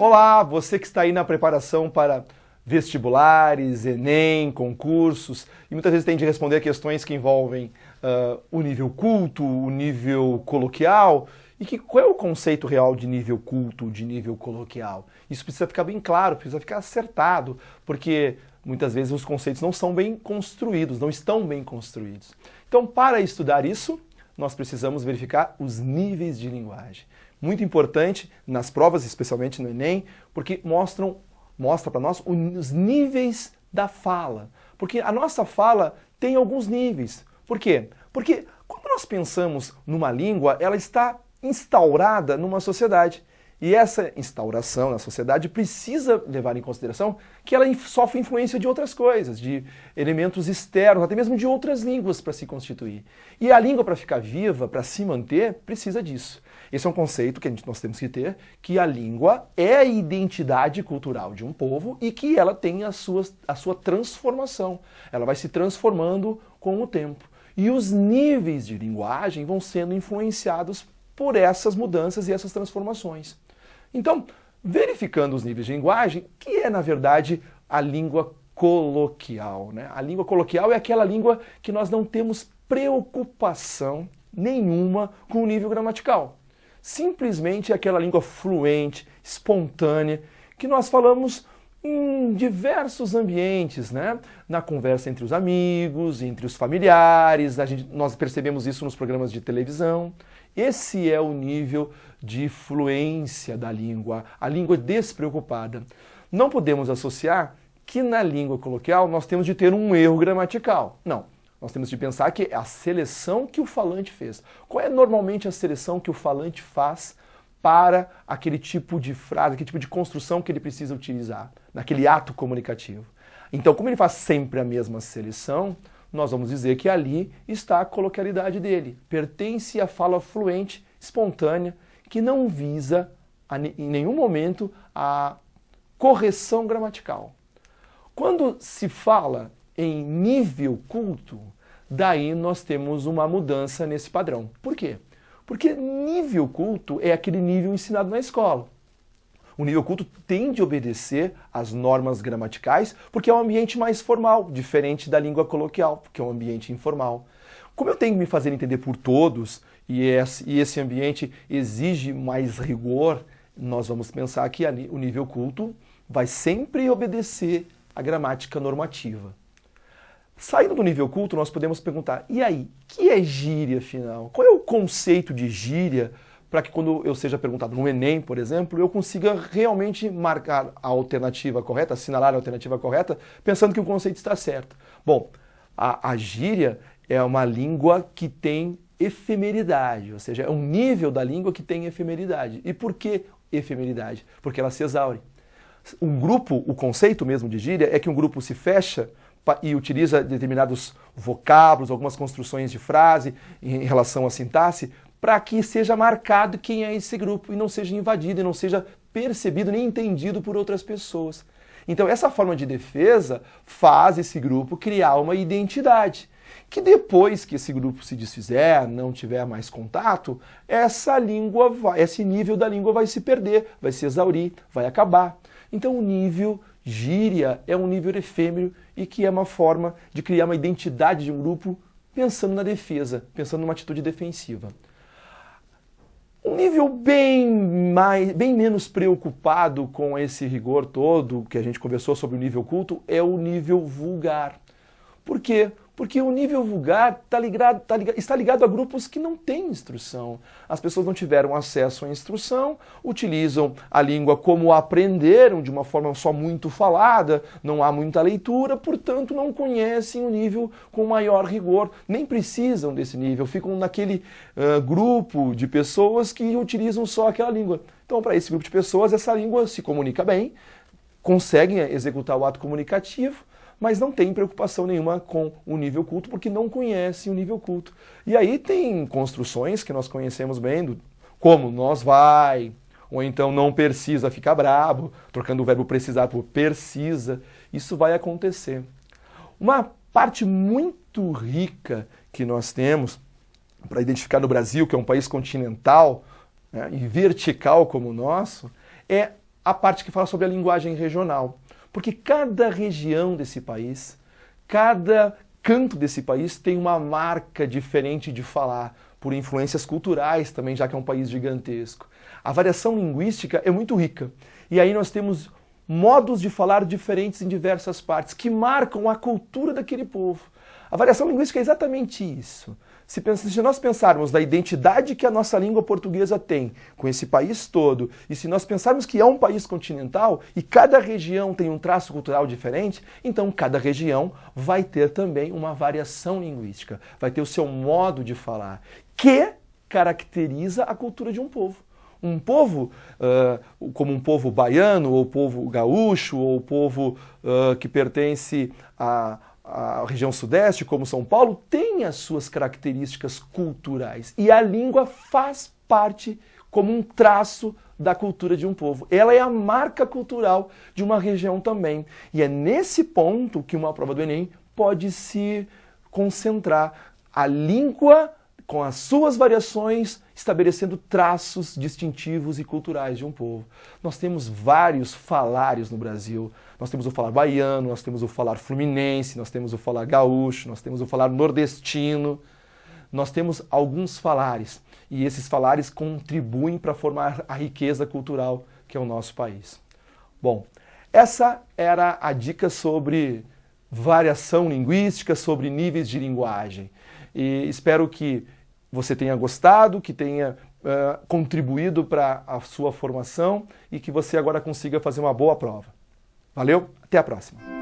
Olá, você que está aí na preparação para vestibulares, Enem, concursos, e muitas vezes tem de responder questões que envolvem o nível culto, o nível coloquial, e qual é o conceito real de nível culto, de nível coloquial? Isso precisa ficar bem claro, precisa ficar acertado, porque muitas vezes os conceitos não são bem construídos, não estão bem construídos. Então, para estudar isso, nós precisamos verificar os níveis de linguagem. Muito importante nas provas, especialmente no Enem, porque mostra para nós os níveis da fala. Porque a nossa fala tem alguns níveis. Por quê? Porque quando nós pensamos numa língua, ela está instaurada numa sociedade. E essa instauração na sociedade precisa levar em consideração que ela sofre influência de outras coisas, de elementos externos, até mesmo de outras línguas para se constituir. E a língua, para ficar viva, para se manter, precisa disso. Esse é um conceito que nós temos que ter, que a língua é a identidade cultural de um povo e que ela tem a sua transformação. Ela vai se transformando com o tempo. E os níveis de linguagem vão sendo influenciados por essas mudanças e essas transformações. Então, verificando os níveis de linguagem, que é, na verdade, a língua coloquial, né? A língua coloquial é aquela língua que nós não temos preocupação nenhuma com o nível gramatical. Simplesmente é aquela língua fluente, espontânea, que nós falamos em diversos ambientes, né? Na conversa entre os amigos, entre os familiares, nós percebemos isso nos programas de televisão. Esse é o nível de fluência da língua, a língua despreocupada. Não podemos associar que na língua coloquial nós temos de ter um erro gramatical. Não, nós temos de pensar que é a seleção que o falante fez. Qual é normalmente a seleção que o falante faz para aquele tipo de frase, aquele tipo de construção que ele precisa utilizar, naquele ato comunicativo? Então, como ele faz sempre a mesma seleção, nós vamos dizer que ali está a coloquialidade dele. Pertence à fala fluente, espontânea, que não visa em nenhum momento a correção gramatical. Quando se fala em nível culto, daí nós temos uma mudança nesse padrão. Por quê? Porque nível culto é aquele nível ensinado na escola. O nível culto tem de obedecer às normas gramaticais porque é um ambiente mais formal, diferente da língua coloquial, que é um ambiente informal. Como eu tenho que me fazer entender por todos e esse ambiente exige mais rigor, nós vamos pensar que o nível culto vai sempre obedecer à gramática normativa. Saindo do nível culto, nós podemos perguntar, e aí, o que é gíria, afinal? Qual é o conceito de gíria para que quando eu seja perguntado no Enem, por exemplo, eu consiga realmente marcar a alternativa correta, assinalar a alternativa correta, pensando que o conceito está certo? Bom, a gíria é uma língua que tem efemeridade, ou seja, é um nível da língua que tem efemeridade. E por que efemeridade? Porque ela se exaure. Um grupo, o conceito mesmo de gíria é que um grupo se fecha e utiliza determinados vocábulos, algumas construções de frase em relação à sintaxe, para que seja marcado quem é esse grupo e não seja invadido, e não seja percebido nem entendido por outras pessoas. Então essa forma de defesa faz esse grupo criar uma identidade, que depois que esse grupo se desfizer, não tiver mais contato, esse nível da língua vai se perder, vai se exaurir, vai acabar. Então o nível gíria é um nível efêmero e que é uma forma de criar uma identidade de um grupo pensando na defesa, pensando numa atitude defensiva. Um nível bem menos preocupado com esse rigor todo que a gente conversou sobre o nível culto é o nível vulgar. Por quê? Porque o nível vulgar está ligado a grupos que não têm instrução. As pessoas não tiveram acesso à instrução, utilizam a língua como aprenderam, de uma forma só muito falada, não há muita leitura, portanto não conhecem o nível com maior rigor, nem precisam desse nível, ficam naquele grupo de pessoas que utilizam só aquela língua. Então, para esse grupo de pessoas, essa língua se comunica bem, conseguem executar o ato comunicativo, mas não tem preocupação nenhuma com o nível culto, porque não conhecem o nível culto. E aí tem construções que nós conhecemos bem, como nós vai, ou então não precisa ficar brabo, trocando o verbo precisar por precisa. Isso vai acontecer. Uma parte muito rica que nós temos para identificar no Brasil, que é um país continental, né, e vertical como o nosso, é a parte que fala sobre a linguagem regional. Porque cada região desse país, cada canto desse país tem uma marca diferente de falar, por influências culturais também, já que é um país gigantesco. A variação linguística é muito rica. E aí nós temos modos de falar diferentes em diversas partes, que marcam a cultura daquele povo. A variação linguística é exatamente isso. Se nós pensarmos na identidade que a nossa língua portuguesa tem com esse país todo, e se nós pensarmos que é um país continental e cada região tem um traço cultural diferente, então cada região vai ter também uma variação linguística, vai ter o seu modo de falar, que caracteriza a cultura de um povo. Um povo, como um povo baiano, ou povo gaúcho, ou povo que pertence a região sudeste, como São Paulo, tem as suas características culturais. E a língua faz parte como um traço da cultura de um povo. Ela é a marca cultural de uma região também. E é nesse ponto que uma prova do Enem pode se concentrar. A língua, com as suas variações, estabelecendo traços distintivos e culturais de um povo. Nós temos vários falários no Brasil. Nós temos o falar baiano, nós temos o falar fluminense, nós temos o falar gaúcho, nós temos o falar nordestino. Nós temos alguns falares, e esses falares contribuem para formar a riqueza cultural que é o nosso país. Bom, essa era a dica sobre variação linguística, sobre níveis de linguagem. E espero que você tenha gostado, que tenha contribuído para a sua formação e que você agora consiga fazer uma boa prova. Valeu, até a próxima!